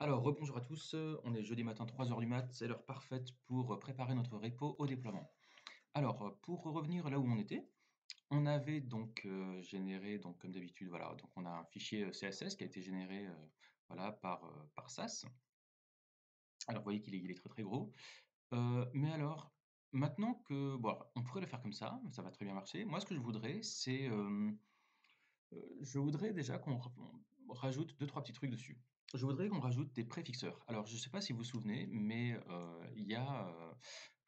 Alors, rebonjour à tous, on est jeudi matin 3 heures du mat, c'est l'heure parfaite pour préparer notre repo au déploiement. Alors, pour revenir là où on était, on avait donc généré, donc comme d'habitude, voilà, donc on a un fichier CSS qui a été généré voilà, par SAS. Alors, vous voyez qu'il est très très gros. Mais alors, maintenant que, bon, alors, on pourrait le faire comme ça va très bien marcher. Moi, ce que je voudrais, c'est, je voudrais déjà on rajoute deux trois petits trucs dessus. Je voudrais qu'on rajoute des préfixeurs. Alors, je ne sais pas si vous vous souvenez, mais il y a,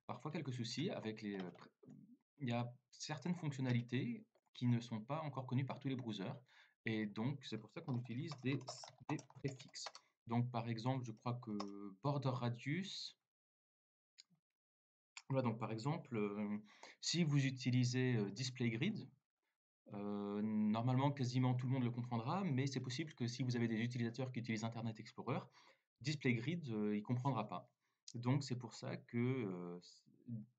parfois quelques soucis avec il y a certaines fonctionnalités qui ne sont pas encore connues par tous les browsers et donc c'est pour ça qu'on utilise des préfixes. Donc par exemple, je crois que border radius, voilà, donc par exemple, si vous utilisez, display grid. Normalement, quasiment tout le monde le comprendra, mais c'est possible que si vous avez des utilisateurs qui utilisent Internet Explorer, Display Grid, il comprendra pas. Donc c'est pour ça que,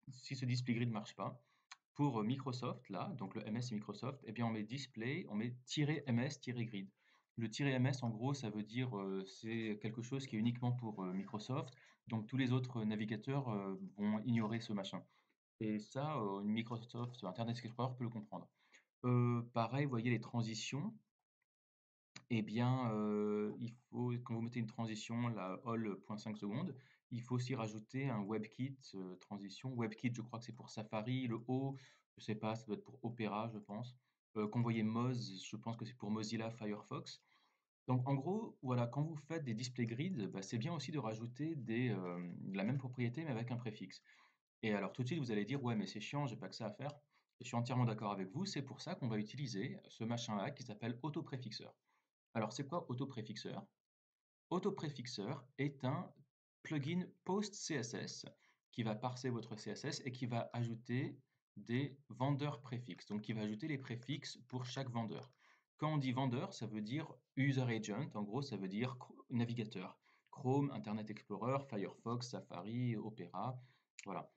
si ce Display Grid ne marche pas, pour, Microsoft là, donc le MS et Microsoft, eh bien on met display, on met -ms-grid. Le -ms en gros ça veut dire, c'est quelque chose qui est uniquement pour, Microsoft, donc tous les autres navigateurs, vont ignorer ce machin et ça, Microsoft Internet Explorer peut le comprendre. Pareil, vous voyez les transitions, eh bien, il faut quand vous mettez une transition, la all 0,5 secondes, il faut aussi rajouter un WebKit, transition. WebKit, je crois que c'est pour Safari, le O, je sais pas, ça doit être pour Opera, je pense. Quand vous voyez Moz, je pense que c'est pour Mozilla Firefox. Donc en gros, voilà, quand vous faites des display grid, bah, c'est bien aussi de rajouter de la même propriété mais avec un préfixe. Et alors tout de suite, vous allez dire: «Ouais, mais c'est chiant, j'ai pas que ça à faire». Je suis entièrement d'accord avec vous, c'est pour ça qu'on va utiliser ce machin-là qui s'appelle autopréfixeur. Alors c'est quoi autopréfixeur? Autopréfixeur est un plugin post-CSS qui va parser votre CSS et qui va ajouter des vendeurs préfixes, donc qui va ajouter les préfixes pour chaque vendeur. Quand on dit vendeur, ça veut dire user agent, en gros ça veut dire navigateur. Chrome, Internet Explorer, Firefox, Safari, Opera, voilà.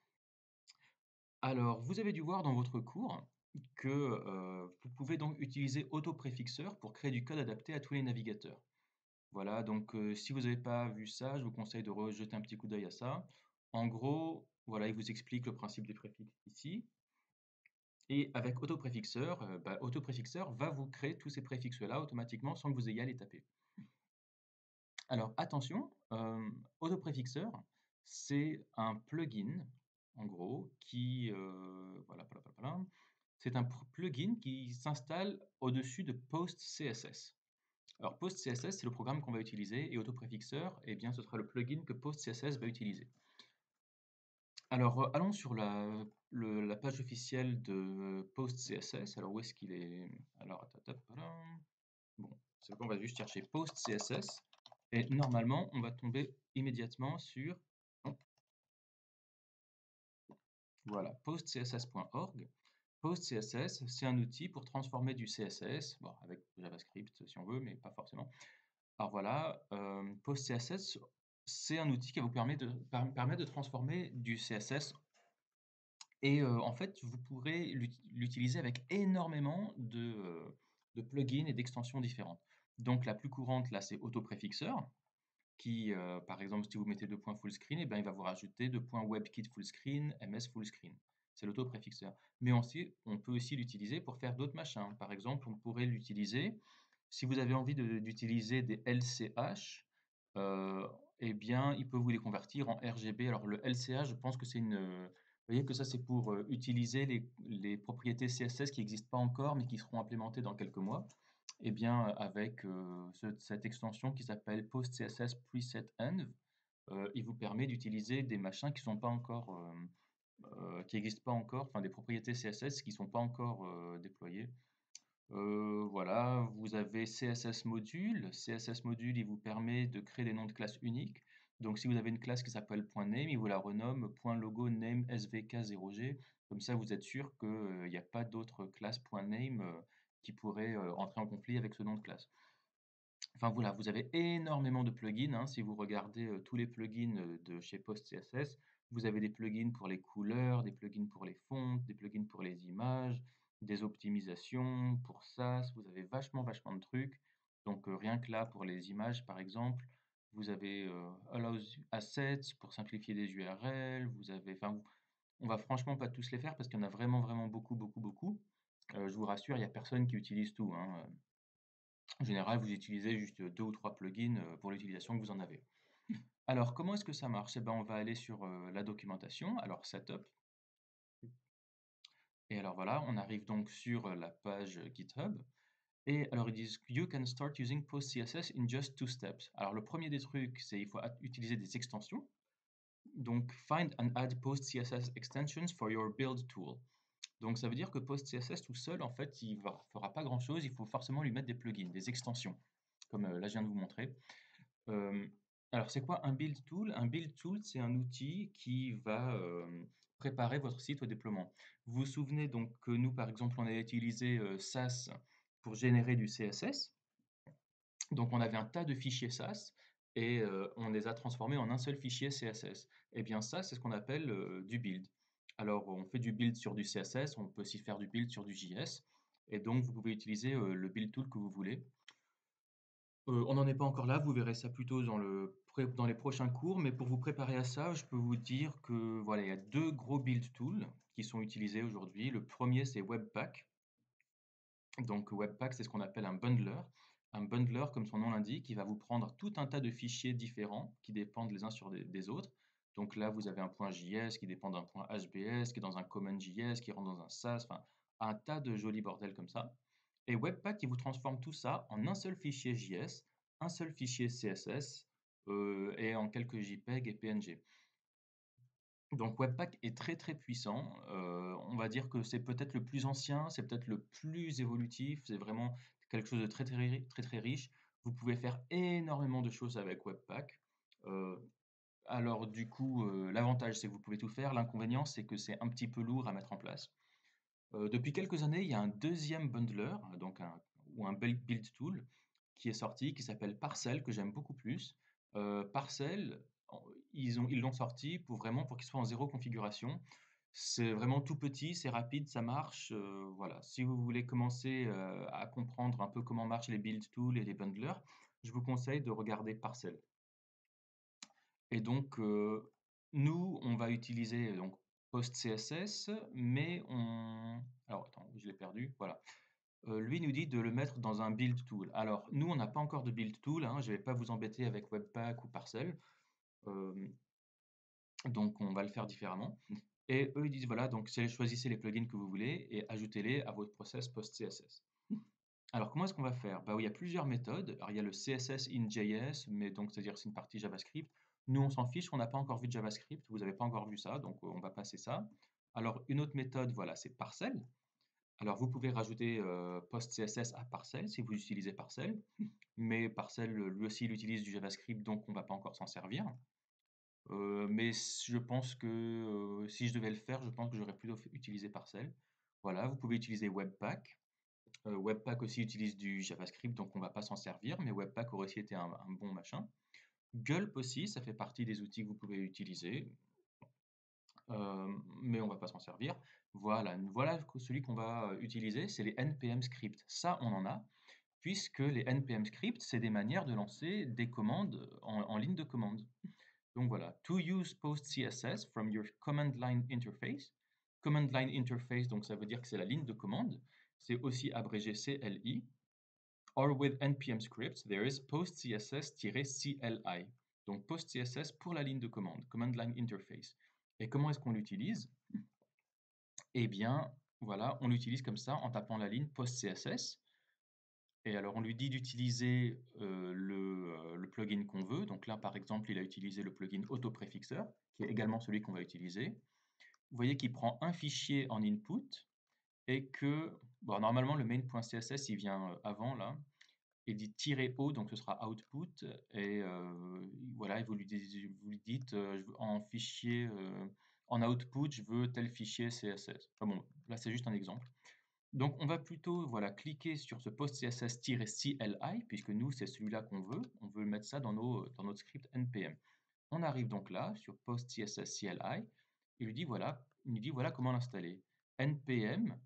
Alors, vous avez dû voir dans votre cours que vous pouvez donc utiliser autopréfixeur pour créer du code adapté à tous les navigateurs. Voilà, donc si vous n'avez pas vu ça, je vous conseille de rejeter un petit coup d'œil à ça. En gros, voilà, il vous explique le principe des préfixes ici. Et avec autopréfixeur, bah, autopréfixeur va vous créer tous ces préfixes-là automatiquement sans que vous ayez à les taper. Alors attention, autopréfixeur, c'est un plugin, en gros, qui, voilà, c'est un plugin qui s'installe au-dessus de PostCSS. Alors PostCSS, c'est le programme qu'on va utiliser et autopréfixeur, eh bien, ce sera le plugin que PostCSS va utiliser. Alors, allons sur la page officielle de PostCSS. Alors, où est-ce qu'il est? Alors, bon, c'est bon, on va juste chercher PostCSS et normalement, on va tomber immédiatement sur, hop, voilà, postcss.org. PostCSS, c'est un outil pour transformer du CSS, bon, avec JavaScript si on veut, mais pas forcément. Alors voilà, PostCSS, c'est un outil qui vous permet de transformer du CSS et en fait, vous pourrez l'utiliser avec énormément de plugins et d'extensions différentes. Donc la plus courante là, c'est autopréfixeur qui, par exemple, si vous mettez 2 points full screen et ben, il va vous rajouter 2 points WebKit full screen, MS full screen. C'est l'autopréfixeur. Mais ensuite, on peut aussi l'utiliser pour faire d'autres machins. Par exemple, on pourrait l'utiliser si vous avez envie d'utiliser des LCH, heu, eh bien, il peut vous les convertir en RGB. Alors le LCH, je pense que c'est vous voyez que ça, c'est pour, utiliser les propriétés CSS qui n'existent pas encore, mais qui seront implémentées dans quelques mois. Eh bien, avec, cette extension qui s'appelle PostCSS Preset Env, il vous permet d'utiliser des machins qui sont pas encore, qui n'existent pas encore, enfin des propriétés CSS qui sont pas encore, déployées. Voilà, vous avez CSS Module. CSS Module, il vous permet de créer des noms de classes uniques. Donc, si vous avez une classe qui s'appelle .name, il vous la renomme .logo name svk0g. Comme ça, vous êtes sûr qu'il n'y a pas d'autres classes .name qui pourraient entrer en conflit avec ce nom de classe. Enfin voilà, vous avez énormément de plugins, hein. Si vous regardez tous les plugins de chez PostCSS, vous avez des plugins pour les couleurs, des plugins pour les fontes, des plugins pour les images, des optimisations pour SAS. Vous avez vachement de trucs. Donc rien que là, pour les images, par exemple, vous avez Allows Assets pour simplifier des URL, vous avez, enfin, on va franchement pas tous les faire parce qu'il y en a vraiment, vraiment beaucoup, beaucoup, beaucoup. Je vous rassure, il n'y a personne qui utilise tout, hein. En général, vous utilisez juste 2 ou 3 plugins pour l'utilisation que vous en avez. Alors, comment est-ce que ça marche? Eh ben, on va aller sur la documentation, alors Setup, et alors voilà, on arrive donc sur la page GitHub. Et alors, ils disent You can start using PostCSS in just 2 steps. Alors, le premier des trucs, c'est il faut utiliser des extensions. Donc, find and add PostCSS extensions for your build tool. Donc, ça veut dire que PostCSS tout seul, en fait, il ne fera pas grand-chose. Il faut forcément lui mettre des plugins, des extensions, comme là, je viens de vous montrer. Euh, alors, c'est quoi un build tool? Un build tool, c'est un outil qui va préparer votre site au déploiement. Vous vous souvenez donc que nous, par exemple, on a utilisé Sass pour générer du CSS. Donc, on avait un tas de fichiers Sass et on les a transformés en un seul fichier CSS. Eh bien, ça, c'est ce qu'on appelle du build. Alors, on fait du build sur du CSS, on peut aussi faire du build sur du JS. Et donc, vous pouvez utiliser le build tool que vous voulez. On n'en est pas encore là, vous verrez ça plutôt dans les prochains cours, mais pour vous préparer à ça, je peux vous dire que voilà, il y a 2 gros build tools qui sont utilisés aujourd'hui. Le premier, c'est Webpack. Donc Webpack, c'est ce qu'on appelle un bundler. Un bundler, comme son nom l'indique, il va vous prendre tout un tas de fichiers différents qui dépendent les uns sur des autres. Donc là, vous avez un point .js qui dépend d'un point HBS, qui est dans un common .js, qui rentre dans un Sass, enfin un tas de jolis bordels comme ça. Et Webpack, il vous transforme tout ça en un seul fichier JS, un seul fichier CSS et en quelques JPEG et PNG. Donc Webpack est très très puissant. On va dire que c'est peut-être le plus ancien, c'est peut-être le plus évolutif, c'est vraiment quelque chose de très très, très, très riche. Vous pouvez faire énormément de choses avec Webpack. Euh, alors du coup, l'avantage c'est que vous pouvez tout faire. L'inconvénient c'est que c'est un petit peu lourd à mettre en place. Depuis quelques années, il y a un deuxième bundler, ou un build tool, qui est sorti, qui s'appelle Parcel, que j'aime beaucoup plus. Parcel, ils l'ont sorti pour qu'il soit en zéro configuration. C'est vraiment tout petit, c'est rapide, ça marche. Voilà. Si vous voulez commencer à comprendre un peu comment marchent les build tools et les bundlers, je vous conseille de regarder Parcel. Et donc, nous, on va utiliser donc PostCSS, mais on... Alors, attends, je l'ai perdu. Voilà. Lui nous dit de le mettre dans un build tool. Alors, nous, on n'a pas encore de build tool, hein, je ne vais pas vous embêter avec Webpack ou Parcel. Euh, donc, on va le faire différemment. Et eux, ils disent, voilà, donc choisissez les plugins que vous voulez et ajoutez-les à votre process PostCSS. Alors, comment est-ce qu'on va faire? Bah, oui, il y a plusieurs méthodes. Alors, il y a le CSS in JS, mais donc, c'est-à-dire c'est une partie JavaScript. Nous, on s'en fiche, on n'a pas encore vu de JavaScript, vous n'avez pas encore vu ça, donc on va passer ça. Alors, une autre méthode, voilà, c'est Parcel. Alors, vous pouvez rajouter PostCSS à Parcel si vous utilisez Parcel, mais Parcel, lui aussi, il utilise du JavaScript, donc on ne va pas encore s'en servir. Mais je pense que si je devais le faire, je pense que j'aurais plutôt utilisé Parcel. Voilà, vous pouvez utiliser Webpack. Webpack aussi utilise du JavaScript, donc on ne va pas s'en servir, mais Webpack aurait aussi été un bon machin. Gulp aussi, ça fait partie des outils que vous pouvez utiliser, mais on ne va pas s'en servir. Voilà celui qu'on va utiliser, c'est les NPM scripts. Ça, on en a, puisque les NPM scripts, c'est des manières de lancer des commandes en ligne de commande. Donc voilà, to use PostCSS from your command line interface. Command line interface, donc ça veut dire que c'est la ligne de commande. C'est aussi abrégé CLI. Or with npm scripts, there is postcss-cli. Donc postcss pour la ligne de commande, command line interface. Et comment est-ce qu'on l'utilise? Eh bien, voilà, on l'utilise comme ça en tapant la ligne postcss. Et alors, on lui dit d'utiliser le plugin qu'on veut. Donc là, par exemple, il a utilisé le plugin autopréfixeur, qui est également celui qu'on va utiliser. Vous voyez qu'il prend un fichier en input et que, bon, normalement, le main.css, il vient avant, là. Il dit "-o", donc ce sera output. Et voilà, et vous lui dites en fichier, en output, je veux tel fichier CSS. Enfin bon, là, c'est juste un exemple. Donc, on va plutôt voilà, cliquer sur ce postcss-cli, puisque nous, c'est celui-là qu'on veut. On veut mettre ça dans notre script npm. On arrive donc là, sur postcss-cli. Il nous dit voilà comment l'installer. npm,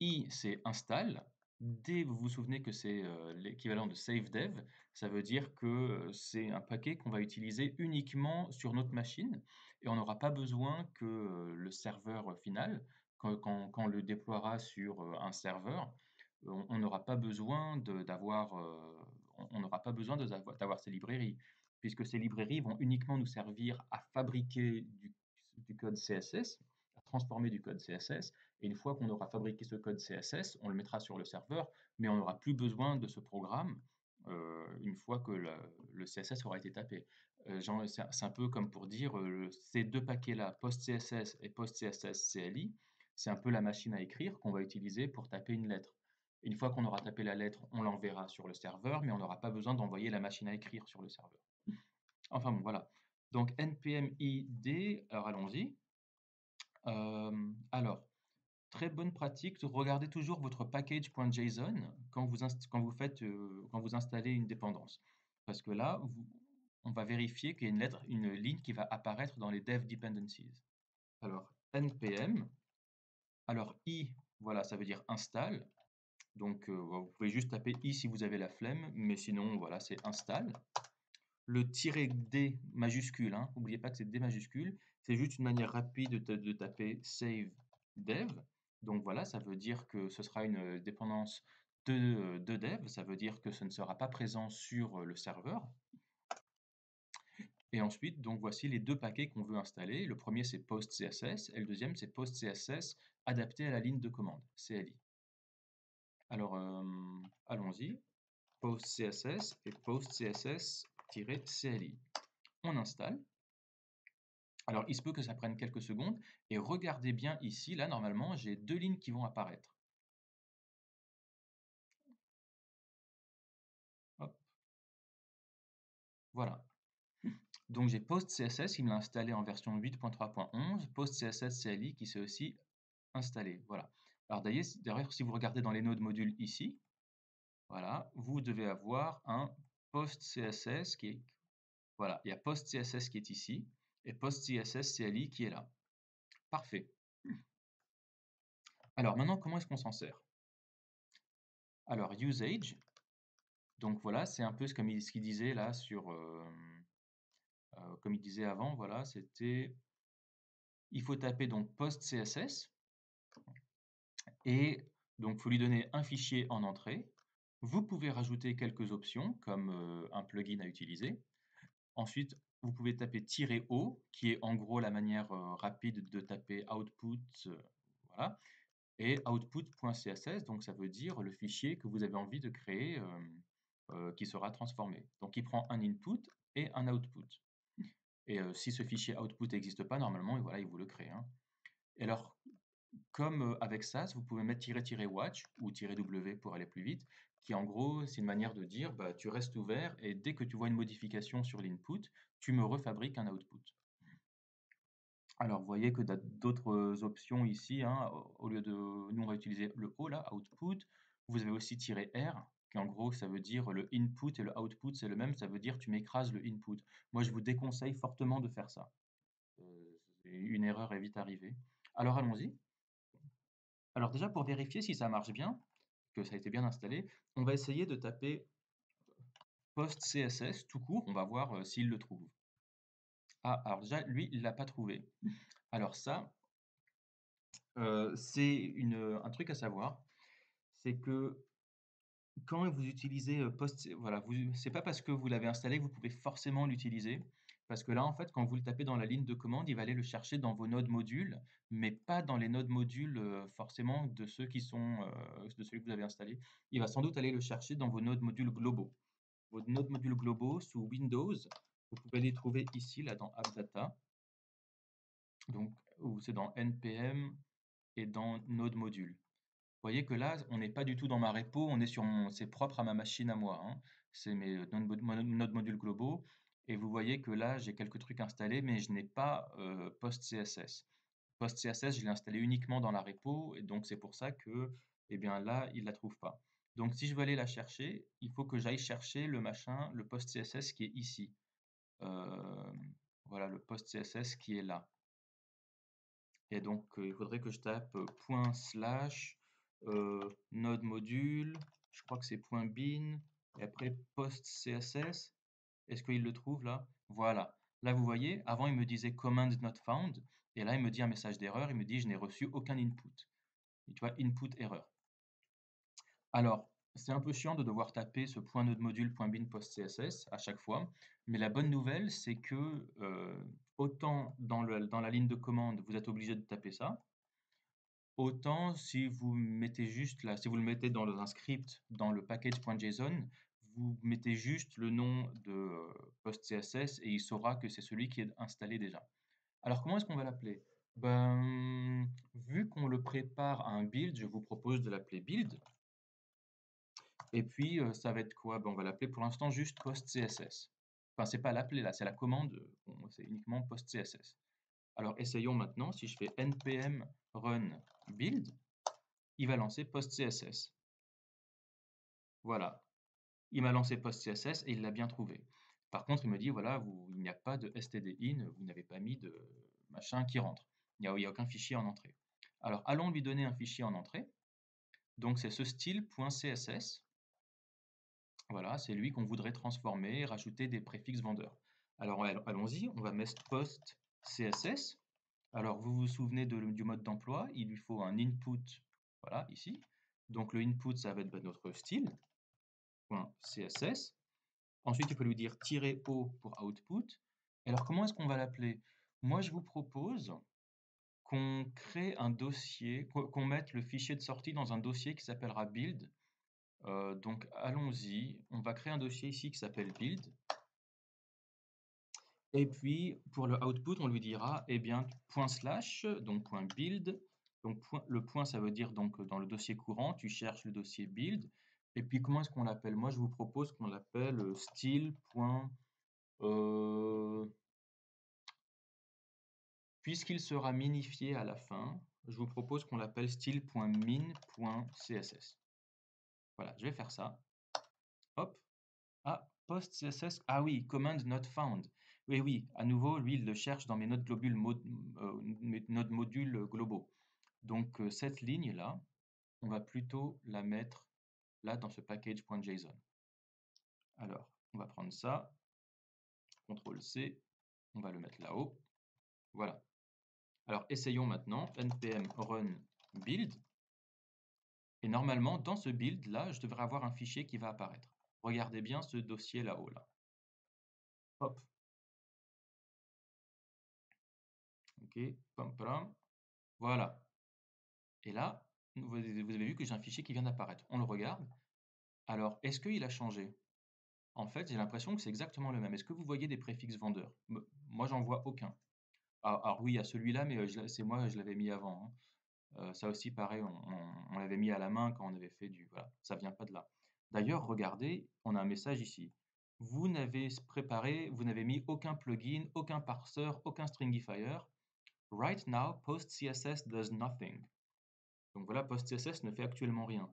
i, c'est install. D, vous vous souvenez que c'est l'équivalent de savedev. Ça veut dire que c'est un paquet qu'on va utiliser uniquement sur notre machine et on n'aura pas besoin que le serveur final, quand on le déploiera sur un serveur, on n'aura pas besoin d'avoir on n'aura pas besoin d'avoir ces librairies, puisque ces librairies vont uniquement nous servir à fabriquer du code CSS, à transformer du code CSS. Et une fois qu'on aura fabriqué ce code CSS, on le mettra sur le serveur, mais on n'aura plus besoin de ce programme une fois que le CSS aura été tapé. C'est un peu comme pour dire ces deux paquets-là, PostCSS et PostCSS CLI, c'est un peu la machine à écrire qu'on va utiliser pour taper une lettre. Une fois qu'on aura tapé la lettre, on l'enverra sur le serveur, mais on n'aura pas besoin d'envoyer la machine à écrire sur le serveur. Enfin bon, voilà. Donc npm id, alors allons-y. Alors, très bonne pratique, regardez toujours votre package.json quand vous installez une dépendance. Parce que là, on va vérifier qu'il y a une ligne qui va apparaître dans les dev dependencies. Alors, npm, alors i, voilà, ça veut dire install. Donc, vous pouvez juste taper i si vous avez la flemme, mais sinon, voilà, c'est install. Le "-d" majuscule, hein, n'oubliez pas que c'est D majuscule, c'est juste une manière rapide de taper save dev. Donc voilà, ça veut dire que ce sera une dépendance de dev, ça veut dire que ce ne sera pas présent sur le serveur. Et ensuite, donc voici les deux paquets qu'on veut installer. Le premier, c'est PostCSS, et le deuxième, c'est PostCSS adapté à la ligne de commande, CLI. Alors, allons-y. PostCSS et PostCSS-CLI. On installe. Alors, il se peut que ça prenne quelques secondes, et regardez bien ici, là, normalement, j'ai deux lignes qui vont apparaître. Hop, voilà. Donc, j'ai PostCSS, il me l'a installé en version 8.3.11, PostCSS CLI qui s'est aussi installé. Voilà. Alors, d'ailleurs, si vous regardez dans les nodes modules ici, voilà, vous devez avoir un PostCSS qui est. Voilà, il y a PostCSS qui est ici, et PostCSS CLI qui est là. Parfait. Alors, maintenant, comment est-ce qu'on s'en sert? Alors, usage. Donc voilà, c'est un peu ce qu'il disait là sur, comme il disait avant, voilà, c'était, il faut taper donc PostCSS et donc il faut lui donner un fichier en entrée. Vous pouvez rajouter quelques options comme un plugin à utiliser. Ensuite, vous pouvez taper "-o", qui est en gros la manière rapide de taper output, voilà, et output.css, donc ça veut dire le fichier que vous avez envie de créer qui sera transformé. Donc il prend un input et un output. Et si ce fichier output n'existe pas, normalement, et voilà, il vous le crée, hein. Et alors, comme avec SAS, vous pouvez mettre "-watch ou "-w" pour aller plus vite, qui en gros, c'est une manière de dire, bah, tu restes ouvert et dès que tu vois une modification sur l'input, tu me refabriques un output. Alors, vous voyez que d'autres options ici, hein, au lieu de, nous on va utiliser le O là, output. Vous avez aussi "-r", qui en gros, ça veut dire le input et le output, c'est le même, ça veut dire tu m'écrases le input. Moi, je vous déconseille fortement de faire ça. Une erreur est vite arrivée. Alors, allons-y. Alors déjà, pour vérifier si ça marche bien, que ça a été bien installé, on va essayer de taper PostCSS tout court, on va voir s'il le trouve. Ah, alors déjà, lui, il l'a pas trouvé. Alors ça, c'est un truc à savoir, c'est que quand vous utilisez voilà, c'est pas parce que vous l'avez installé que vous pouvez forcément l'utiliser. Parce que là, en fait, quand vous le tapez dans la ligne de commande, il va aller le chercher dans vos nodes modules, mais pas dans les nodes modules forcément de ceux qui sont de celui que vous avez installé. Il va sans doute aller le chercher dans vos nodes modules globaux. Vos nodes modules globaux sous Windows, vous pouvez les trouver ici, là, dans AppData. Donc, c'est dans NPM et dans Node Module. Vous voyez que là, on n'est pas du tout dans ma repo, on est sur c'est propre à ma machine à moi, hein. C'est mes node modules globaux. Et vous voyez que là, j'ai quelques trucs installés, mais je n'ai pas PostCSS. PostCSS, je l'ai installé uniquement dans la repo, et donc c'est pour ça que, eh bien là, il ne la trouve pas. Donc si je veux aller la chercher, il faut que j'aille chercher le machin, le PostCSS qui est ici. Voilà, le PostCSS qui est là. Et donc, il faudrait que je tape point slash node module, je crois que c'est .bin, et après post CSS. Est-ce qu'il le trouve là? Voilà. Là, vous voyez, avant, il me disait command not found, et là, il me dit un message d'erreur, il me dit je n'ai reçu aucun input. Et tu vois, input erreur. Alors, c'est un peu chiant de devoir taper ce .node module .bin post CSS à chaque fois, mais la bonne nouvelle, c'est que autant dans la ligne de commande, vous êtes obligé de taper ça, autant si vous mettez juste là, si vous le mettez dans un script, dans le package.json, vous mettez juste le nom de post.css et il saura que c'est celui qui est installé déjà. Alors comment est-ce qu'on va l'appeler? Ben, vu qu'on le prépare à un build, je vous propose de l'appeler build. Et puis ça va être quoi? Ben, on va l'appeler pour l'instant juste post.css. Enfin, c'est pas l'appeler là, c'est la commande, c'est uniquement post.css. Alors essayons maintenant, si je fais npm run build, il va lancer post.css. Voilà, il m'a lancé post.css et il l'a bien trouvé. Par contre, il me dit, voilà, il n'y a pas de stdin, vous n'avez pas mis de machin qui rentre. Il n'y a aucun fichier en entrée. Alors, allons lui donner un fichier en entrée. Donc, c'est ce style.css. Voilà, c'est lui qu'on voudrait transformer, rajouter des préfixes vendeurs. Alors, allons-y, on va mettre post.css. Alors, vous vous souvenez du mode d'emploi, il lui faut un input, voilà, ici. Donc, le input, ça va être notre style.css. Ensuite, il faut lui dire "-o" pour output. Et alors, comment est-ce qu'on va l'appeler? Moi, je vous propose qu'on crée un dossier, qu'on mette le fichier de sortie dans un dossier qui s'appellera build. Donc, allons-y. On va créer un dossier ici qui s'appelle build. Et puis, pour le output, on lui dira, eh bien, /, donc .build. Donc, le point, ça veut dire donc dans le dossier courant, tu cherches le dossier build. Et puis, comment est-ce qu'on l'appelle? Moi, je vous propose qu'on l'appelle style. Puisqu'il sera minifié à la fin, je vous propose qu'on l'appelle style.min.css. Voilà, je vais faire ça. Hop. Ah, post CSS. Ah oui, command not found. Oui, oui, à nouveau, lui, il le cherche dans mes nodes modules globaux. Donc, cette ligne-là, on va plutôt la mettre là dans ce package.json. Alors, on va prendre ça, CTRL-C, on va le mettre là-haut. Voilà. Alors, essayons maintenant npm run build. Et normalement, dans ce build-là, je devrais avoir un fichier qui va apparaître. Regardez bien ce dossier là-haut, là. Hop. OK, pam, pam. Voilà. Et là, vous avez vu que j'ai un fichier qui vient d'apparaître. On le regarde. Alors, est-ce qu'il a changé? En fait, j'ai l'impression que c'est exactement le même. Est-ce que vous voyez des préfixes vendeurs? Moi, j'en vois aucun. Alors oui, il y a celui-là, mais c'est moi, je l'avais mis avant, hein. Ça aussi, pareil, on l'avait mis à la main quand on avait fait du... Voilà, ça vient pas de là. D'ailleurs, regardez, on a un message ici. Vous n'avez mis aucun plugin, aucun parseur, aucun stringifier. Right now, post.css does nothing. Donc voilà, post.css ne fait actuellement rien.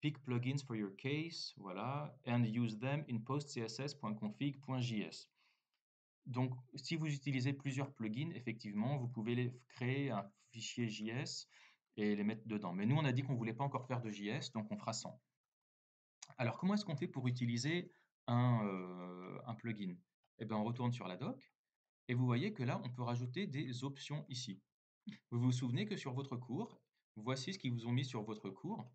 Pick plugins for your case, voilà, and use them in post.css.config.js. Donc, si vous utilisez plusieurs plugins, effectivement, vous pouvez créer un fichier JS et les mettre dedans. Mais nous, on a dit qu'on ne voulait pas encore faire de JS, donc on fera sans. Alors, comment est-ce qu'on fait pour utiliser un plugin? Eh bien, on retourne sur la doc, et vous voyez que là, on peut rajouter des options ici. Vous vous souvenez que sur votre cours, voici ce qu'ils vous ont mis sur votre cours.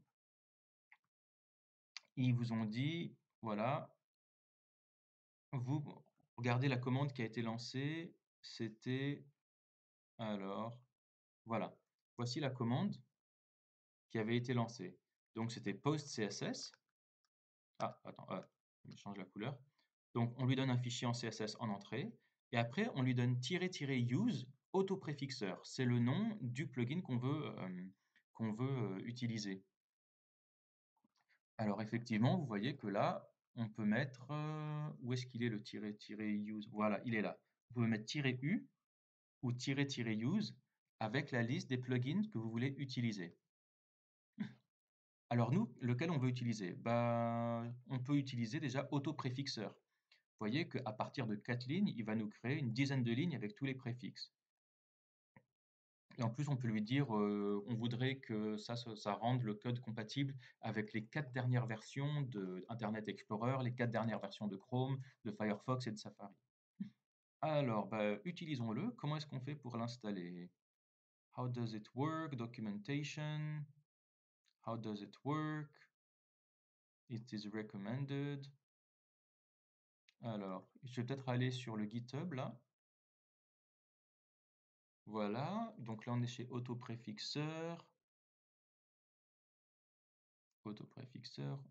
Ils vous ont dit, voilà, vous regardez la commande qui a été lancée, c'était, alors, voilà, voici la commande qui avait été lancée. Donc c'était post CSS. Ah, attends, je change la couleur. Donc on lui donne un fichier en CSS en entrée, et après on lui donne --use autopréfixeur. C'est le nom du plugin qu'on veut utiliser. Alors effectivement, vous voyez que là, on peut mettre... où est-ce qu'il est le --use? Voilà, il est là. Vous pouvez mettre -u ou --use avec la liste des plugins que vous voulez utiliser. Alors nous, lequel on veut utiliser? Bah, on peut utiliser déjà autopréfixeur. Vous voyez qu'à partir de 4 lignes, il va nous créer une dizaine de lignes avec tous les préfixes. Et en plus, on peut lui dire, on voudrait que ça rende le code compatible avec les 4 dernières versions de Internet Explorer, les 4 dernières versions de Chrome, de Firefox et de Safari. Alors, bah, utilisons-le. Comment est-ce qu'on fait pour l'installer? How does it work? Documentation. How does it work? It is recommended. Alors, je vais peut-être aller sur le GitHub là. Voilà. Donc là, on est chez autopréfixeur. Autopréfixeur.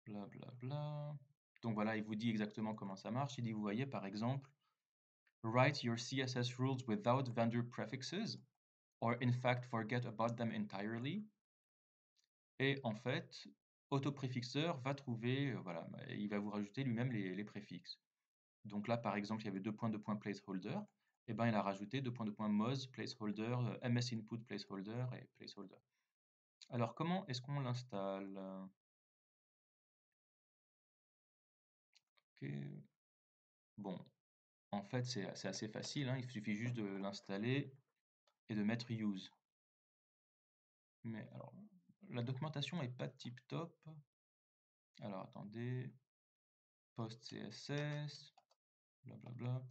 Bla bla bla. Donc voilà, il vous dit exactement comment ça marche. Il dit, vous voyez, par exemple, write your CSS rules without vendor prefixes, or in fact forget about them entirely. Et en fait, autopréfixeur va trouver, voilà, il va vous rajouter lui-même les préfixes. Donc là, par exemple, il y avait 2 points placeholder. Et ben, il a rajouté 2 points moz placeholder, ms input placeholder et placeholder. Alors, comment est-ce qu'on l'installe? Ok. Bon, en fait, c'est assez facile, hein. Il suffit juste de l'installer et de mettre use. Mais alors, la documentation est pas tip top. Alors, attendez. Post CSS, blablabla.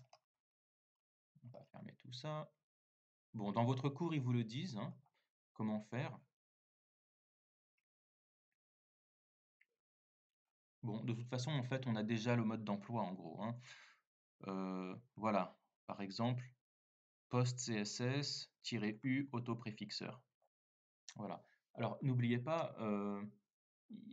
On va fermer tout ça. Bon, dans votre cours, ils vous le disent, hein, comment faire. Bon, de toute façon, en fait, on a déjà le mode d'emploi, en gros, hein. Voilà, par exemple, post CSS-U autopréfixeur. Voilà. Alors, n'oubliez pas,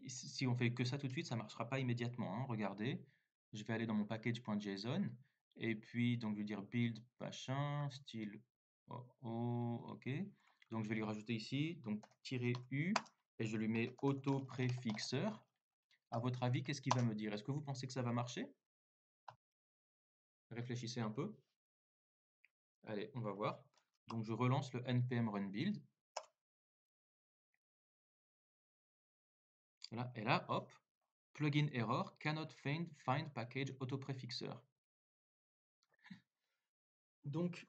si on fait que ça tout de suite, ça ne marchera pas immédiatement, hein. Regardez, je vais aller dans mon package.json et puis donc je vais dire build machin style ok. Donc je vais lui rajouter ici donc -u et je lui mets auto-préfixeur. À votre avis, qu'est-ce qu'il va me dire? Est-ce que vous pensez que ça va marcher? Réfléchissez un peu. Allez, on va voir. Donc je relance le npm run build. Voilà, et là, hop, plugin error cannot find package autopréfixeur. Donc,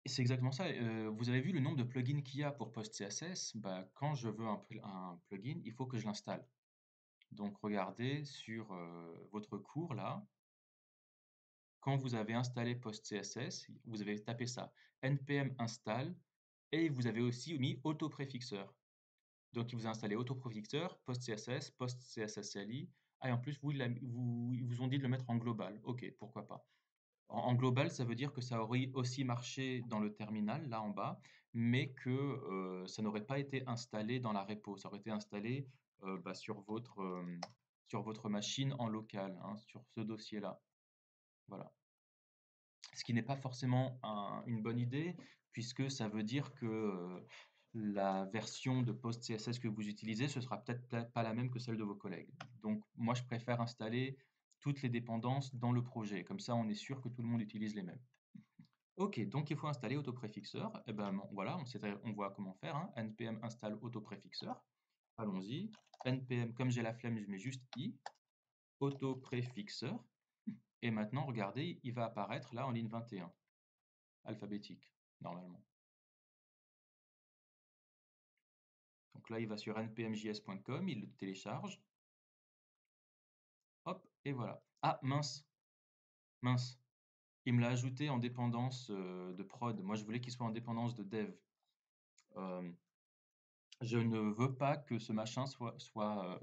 c'est exactement ça. Vous avez vu le nombre de plugins qu'il y a pour PostCSS? Bah, quand je veux un plugin, il faut que je l'installe. Donc, regardez sur votre cours là. Quand vous avez installé PostCSS, vous avez tapé ça, npm install, et vous avez aussi mis autopréfixeur. Donc, il vous a installé autopréfixeur, PostCSS, PostCSS-CLI. Ah, et en plus, ils vous ont dit de le mettre en global. Ok, pourquoi pas. En global, ça veut dire que ça aurait aussi marché dans le terminal, là en bas, mais que ça n'aurait pas été installé dans la repo. Ça aurait été installé bah, sur votre machine en local, hein, sur ce dossier-là. Voilà. Ce qui n'est pas forcément une bonne idée, puisque ça veut dire que la version de PostCSS que vous utilisez, ce sera peut-être pas la même que celle de vos collègues. Donc, moi, je préfère installer toutes les dépendances dans le projet. Comme ça, on est sûr que tout le monde utilise les mêmes. Ok, donc il faut installer autopréfixeur. Et ben bon, voilà, on voit comment faire, hein. npm install autopréfixeur. Allons-y. npm, comme j'ai la flemme, je mets juste i, autopréfixeur. Et maintenant, regardez, il va apparaître là en ligne 21, alphabétique, normalement. Donc là, il va sur npmjs.com, il le télécharge. Hop, et voilà. Ah, mince, mince. Il me l'a ajouté en dépendance de prod. Moi, je voulais qu'il soit en dépendance de dev. Je ne veux pas que ce machin soit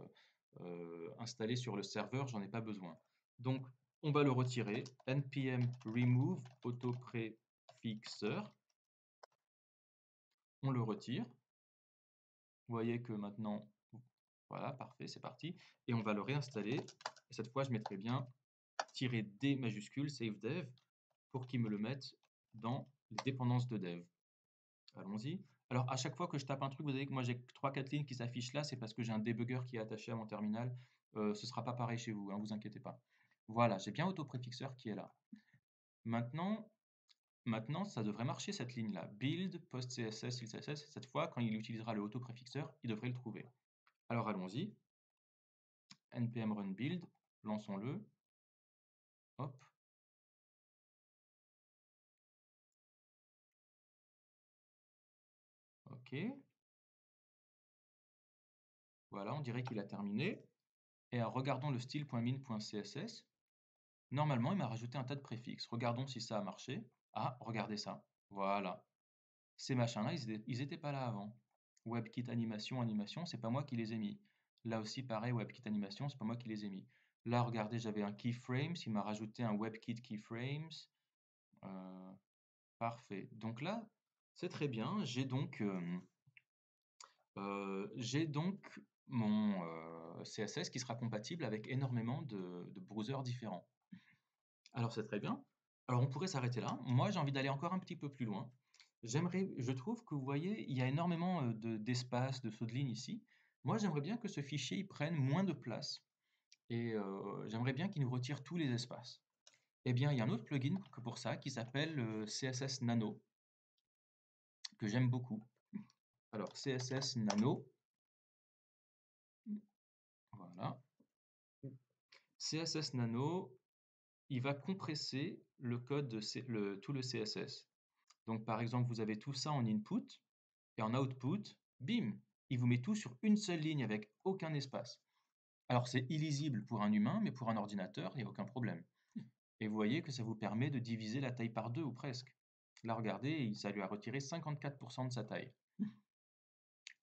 installé sur le serveur, j'en ai pas besoin. Donc, on va le retirer. npm remove autopréfixeur. On le retire. Vous voyez que maintenant, voilà, parfait, c'est parti. Et on va le réinstaller. Et cette fois, je mettrai bien -d majuscule, save dev, pour qu'il me le mette dans les dépendances de dev. Allons-y. Alors, à chaque fois que je tape un truc, vous savez que moi j'ai 3-4 lignes qui s'affichent là, c'est parce que j'ai un debugger qui est attaché à mon terminal. Ce ne sera pas pareil chez vous, hein, vous inquiétez pas. Voilà, j'ai bien autopréfixeur qui est là. Maintenant, ça devrait marcher cette ligne-là. Build, post CSS, CSS. Cette fois, quand il utilisera le autopréfixeur, il devrait le trouver. Alors allons-y. npm run build, lançons-le. Hop. OK. Voilà, on dirait qu'il a terminé. Et regardons le style.min.css. Normalement, il m'a rajouté un tas de préfixes. Regardons si ça a marché. Ah, regardez ça. Voilà. Ces machins-là, ils étaient pas là avant. WebKit animation, animation, c'est pas moi qui les ai mis. Là aussi, pareil, WebKit animation, c'est pas moi qui les ai mis. Là, regardez, j'avais un keyframes, il m'a rajouté un WebKit keyframes. Euh, Parfait. Donc là, c'est très bien. J'ai donc mon CSS qui sera compatible avec énormément de browsers différents. Alors c'est très bien. Alors on pourrait s'arrêter là. Moi, j'ai envie d'aller encore un petit peu plus loin. Je trouve que vous voyez, il y a énormément d'espace, de sauts de ligne ici. Moi, j'aimerais bien que ce fichier il prenne moins de place et j'aimerais bien qu'il nous retire tous les espaces. Eh bien, il y a un autre plugin que pour ça qui s'appelle CSS Nano, que j'aime beaucoup. Alors, CSS Nano, voilà. CSS Nano, il va compresser le code tout le CSS. Donc, par exemple, vous avez tout ça en input et en output, bim, il vous met tout sur une seule ligne avec aucun espace. Alors, c'est illisible pour un humain, mais pour un ordinateur, il n'y a aucun problème. Et vous voyez que ça vous permet de diviser la taille par deux ou presque. Là, regardez, ça lui a retiré 54% de sa taille.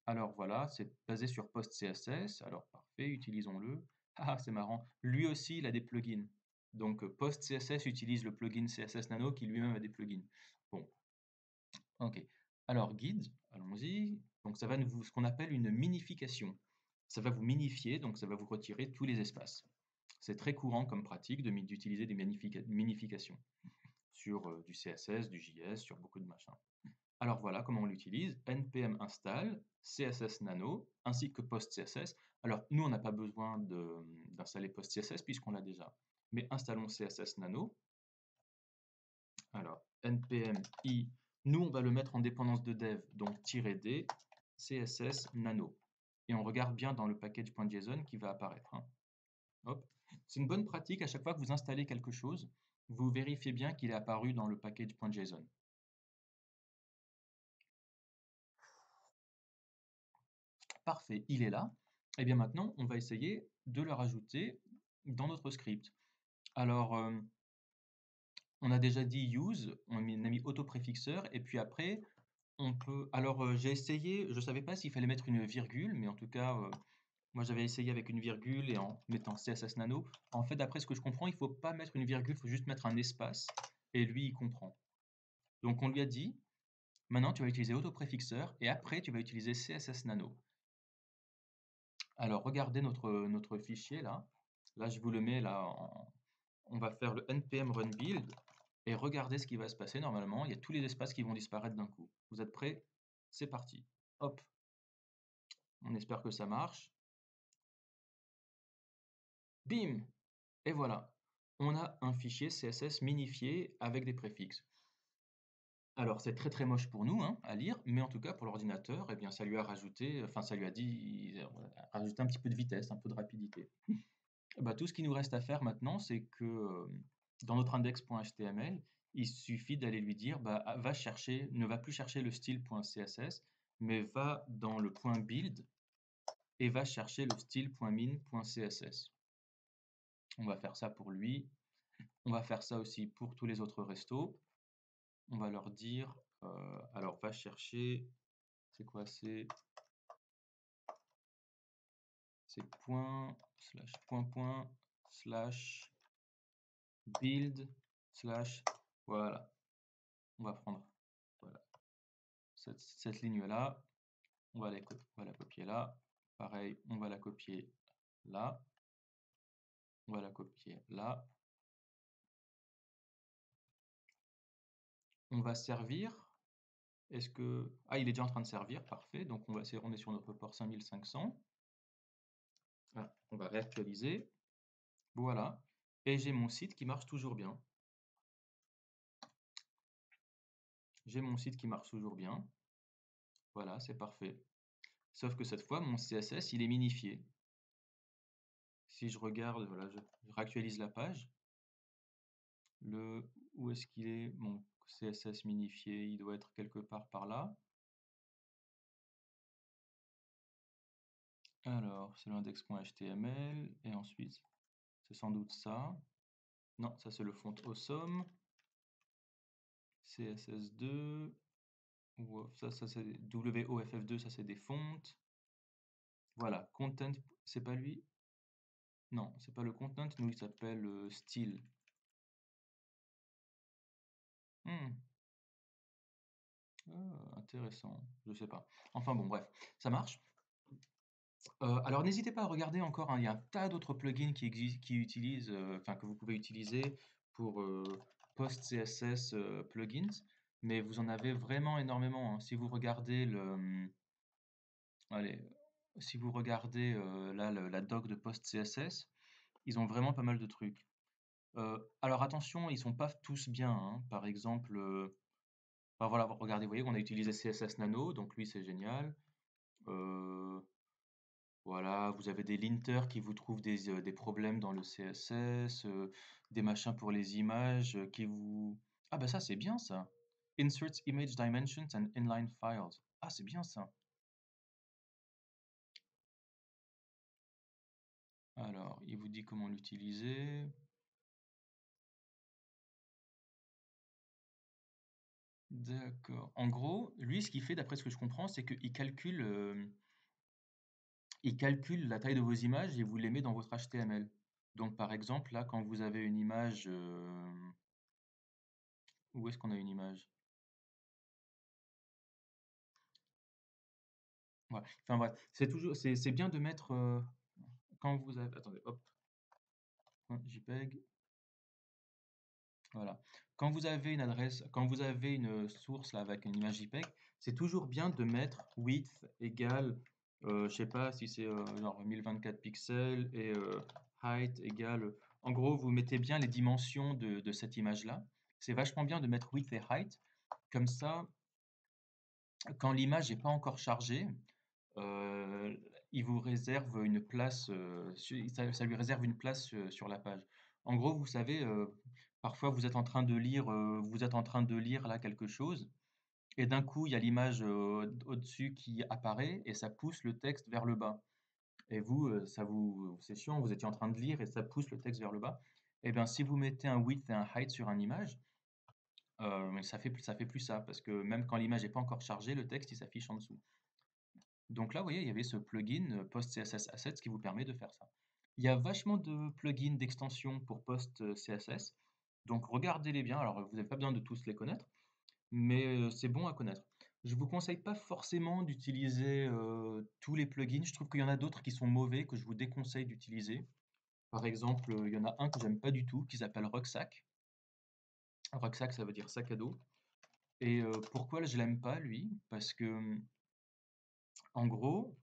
Alors voilà, c'est basé sur PostCSS. Alors parfait, utilisons-le. Ah, c'est marrant. Lui aussi, il a des plugins. Donc PostCSS utilise le plugin CSS Nano qui lui-même a des plugins. Bon, ok. Alors guide, allons-y. Donc ça va ce qu'on appelle une minification. Ça va vous minifier, donc ça va vous retirer tous les espaces. C'est très courant comme pratique d'utiliser des minifications sur du CSS, du JS, sur beaucoup de machins. Alors voilà comment on l'utilise. npm install CSS Nano ainsi que PostCSS. Alors nous, on n'a pas besoin d'installer PostCSS puisqu'on l'a déjà. Mais installons CSS Nano. Alors npm i, nous on va le mettre en dépendance de dev, donc -d CSS Nano. Et on regarde bien dans le package.json qui va apparaître. Hein. Hop. C'est une bonne pratique à chaque fois que vous installez quelque chose, vous vérifiez bien qu'il est apparu dans le package.json. Parfait, il est là. Et bien maintenant, on va essayer de le rajouter dans notre script. Alors, on a déjà dit use, on a mis autopréfixeur, et puis après, on peut. Alors, j'ai essayé, je ne savais pas s'il fallait mettre une virgule, mais en tout cas, moi j'avais essayé avec une virgule et en mettant CSS Nano. En fait, d'après ce que je comprends, il ne faut pas mettre une virgule, il faut juste mettre un espace, et lui, il comprend. Donc, on lui a dit, maintenant tu vas utiliser autopréfixeur, et après, tu vas utiliser CSS Nano. Alors, regardez notre fichier là. Là, je vous le mets là. On va faire le npm run build et regardez ce qui va se passer normalement. Il y a tous les espaces qui vont disparaître d'un coup. Vous êtes prêts? C'est parti. Hop. On espère que ça marche. Bim! Et voilà. On a un fichier CSS minifié avec des préfixes. Alors, c'est très très moche pour nous hein, à lire, mais en tout cas pour l'ordinateur, eh bien, ça lui a rajouté, enfin, ça lui a dit, rajouté un petit peu de vitesse, un peu de rapidité. Bah, tout ce qui nous reste à faire maintenant, c'est que dans notre index.html, il suffit d'aller lui dire bah, va chercher, ne va plus chercher le style.css, mais va dans le point build et va chercher le style.min.css. On va faire ça pour lui. On va faire ça aussi pour tous les autres restos. On va leur dire alors va chercher, c'est quoi c'est point slash point slash build slash voilà. On va prendre voilà, cette ligne-là, on va la copier là. Pareil, on va la copier là. On va la copier là. On va servir. Est-ce que... Ah, il est déjà en train de servir, parfait. Donc on est sur notre port 5500. Ah, on va réactualiser. Voilà. Et j'ai mon site qui marche toujours bien. J'ai mon site qui marche toujours bien. Voilà, c'est parfait. Sauf que cette fois, mon CSS, il est minifié. Si je regarde, voilà, je réactualise la page. Où est-ce qu'il est? Mon CSS minifié, il doit être quelque part par là. Alors, c'est l'index.html, et ensuite, c'est sans doute ça. Non, ça c'est le font awesome. CSS2. Ça c'est WOFF2, ça c'est des fontes. Voilà, content, c'est pas lui? Non, c'est pas le content, nous il s'appelle style. Hmm. Intéressant, je sais pas. Enfin bon, bref, ça marche. Alors n'hésitez pas à regarder encore, hein, il y a un tas d'autres plugins qui existent, qui utilisent, enfin que vous pouvez utiliser pour post CSS plugins, mais vous en avez vraiment énormément, hein. Si vous regardez allez, si vous regardez là la doc de post CSS, ils ont vraiment pas mal de trucs. Alors attention, ils sont pas tous bien, hein. Par exemple, enfin voilà, regardez, vous voyez qu'on a utilisé CSS Nano, donc lui c'est génial. Euh, Voilà, vous avez des linters qui vous trouvent des problèmes dans le CSS, des machins pour les images qui vous... Ah bah ça c'est bien ça. Inserts image dimensions and inline files. Ah c'est bien ça. Alors, il vous dit comment l'utiliser. D'accord. En gros, lui, ce qu'il fait, d'après ce que je comprends, c'est qu'il calcule, il calcule la taille de vos images et vous les met dans votre HTML. Donc, par exemple, là, quand vous avez une image... où est-ce qu'on a une image? Ouais. Enfin bref, c'est toujours, c'est bien de mettre quand vous avez, attendez, hop, JPEG, voilà. Quand vous avez une adresse, quand vous avez une source là avec une image JPEG, c'est toujours bien de mettre width égale, je sais pas si c'est genre 1024 pixels et height égale. En gros, vous mettez bien les dimensions de cette image-là. C'est vachement bien de mettre width et height. Comme ça, quand l'image n'est pas encore chargée, euh, il vous réserve une place, ça lui réserve une place sur la page. En gros, vous savez, parfois vous êtes en train de lire là quelque chose, et d'un coup, il y a l'image au-dessus qui apparaît et ça pousse le texte vers le bas. Et vous, c'est chiant, vous étiez en train de lire et ça pousse le texte vers le bas. Et bien, si vous mettez un width et un height sur une image, ça fait plus ça, parce que même quand l'image n'est pas encore chargée, le texte il s'affiche en dessous. Donc là, vous voyez, il y avait ce plugin Post CSS Assets qui vous permet de faire ça. Il y a vachement de plugins d'extension pour Post CSS, donc regardez-les bien. Alors, vous n'avez pas besoin de tous les connaître, mais c'est bon à connaître. Je vous conseille pas forcément d'utiliser tous les plugins. Je trouve qu'il y en a d'autres qui sont mauvais, que je vous déconseille d'utiliser. Par exemple, il y en a un que j'aime pas du tout, qui s'appelle Rucksack. Rucksack, ça veut dire sac à dos. Et pourquoi je l'aime pas, lui? Parce que, en gros,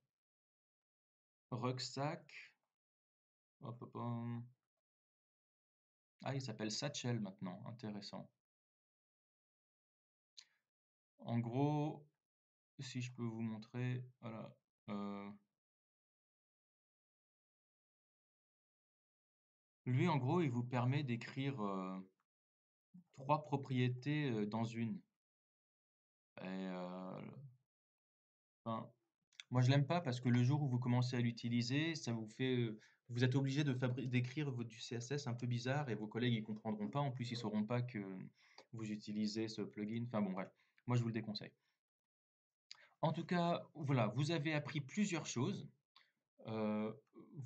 Rucksack, hop, hop, hop. Ah, il s'appelle Satchel maintenant, intéressant. En gros, si je peux vous montrer, voilà. euh, Lui, en gros, il vous permet d'écrire trois propriétés dans une. Et, enfin, moi, je l'aime pas parce que le jour où vous commencez à l'utiliser, ça vous fait, vous êtes obligé d'écrire du CSS un peu bizarre et vos collègues ils comprendront pas. En plus, ils sauront pas que vous utilisez ce plugin. Enfin bon, bref, moi je vous le déconseille. En tout cas, voilà, vous avez appris plusieurs choses. Euh,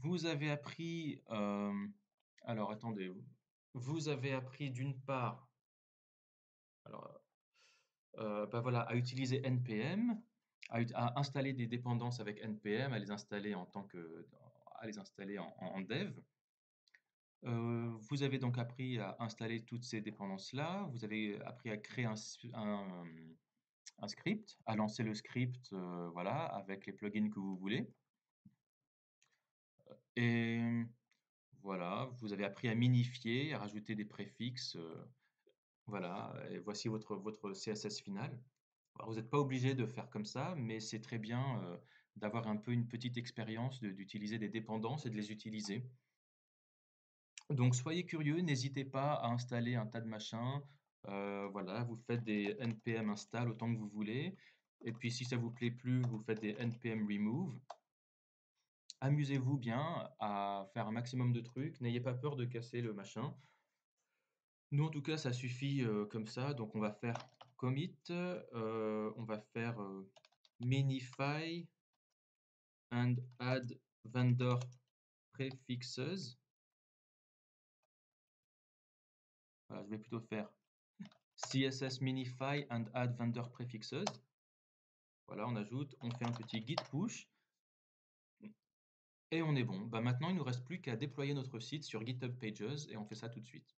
Vous avez appris, alors attendez, vous avez appris d'une part, alors, bah voilà, à utiliser NPM, à installer des dépendances avec NPM, à les installer à les installer en dev. Vous avez donc appris à installer toutes ces dépendances-là. Vous avez appris à créer un script, à lancer le script, voilà, avec les plugins que vous voulez. Et voilà, vous avez appris à minifier, à rajouter des préfixes, voilà, et voici votre CSS final. Alors, vous n'êtes pas obligé de faire comme ça, mais c'est très bien d'avoir un peu une petite expérience d'utiliser des dépendances et de les utiliser. Donc soyez curieux, n'hésitez pas à installer un tas de machins. Voilà, vous faites des npm install autant que vous voulez. Et puis si ça vous plaît plus, vous faites des npm remove. amusez-vous bien à faire un maximum de trucs, n'ayez pas peur de casser le machin. Nous, en tout cas, ça suffit, comme ça, donc on va faire commit, on va faire, minify and add vendor prefixes. Voilà, je vais plutôt faire CSS minify and add vendor prefixes. Voilà, on ajoute, on fait un petit git push et on est bon. Bah, maintenant, il nous reste plus qu'à déployer notre site sur GitHub Pages et on fait ça tout de suite.